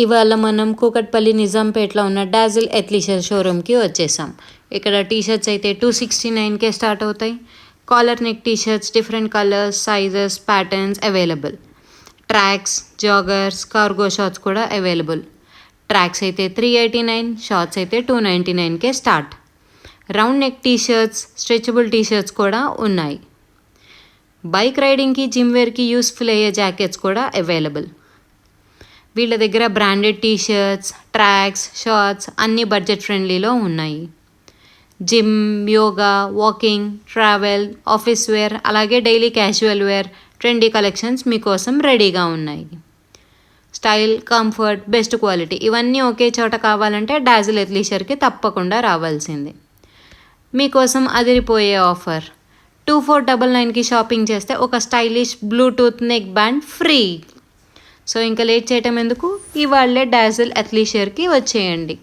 ఇవాళ మనం కూకట్పల్లి నిజాంపేటలో ఉన్న డాజిల్ ఎత్లీషర్ షోరూమ్కి వచ్చేసాం. ఇక్కడ టీషర్ట్స్ అయితే 269కే స్టార్ట్ అవుతాయి. Collar neck t shirts different colours, sizes, patterns available. Tracks, joggers, cargo shorts కూడా అవైలబుల్. ట్రాక్స్ అయితే 389, షార్ట్స్ అయితే 299కే start. Round neck t shirts, stretchable t shirts కూడా ఉన్నాయి. బైక్ రైడింగ్కి, జిమ్ వేర్కి యూస్ఫుల్ అయ్యే జాకెట్స్ కూడా అవైలబుల్. వీళ్ళ దగ్గర బ్రాండెడ్ టీషర్ట్స్, ట్రాక్స్, షార్ట్స్ అన్నీ బడ్జెట్ ఫ్రెండ్లీలో ఉన్నాయి. Gym, yoga, walking, travel, office wear అలాగే daily casual wear, trendy collections మీకోసం రెడీగా ఉన్నాయి. స్టైల్, కంఫర్ట్, బెస్ట్ క్వాలిటీ ఇవన్నీ ఒకే చోట కావాలంటే డాజిల్ ఎత్లీషర్కి తప్పకుండా రావాల్సింది. మీకోసం అదిరిపోయే ఆఫర్. 2499కి షాపింగ్ చేస్తే ఒక stylish Bluetooth neck band free. So ఇంకా లేట్ చేయటం ఎందుకు, ఇవాళే డాజిల్ ఎత్లీషర్కి వచ్చేయండి.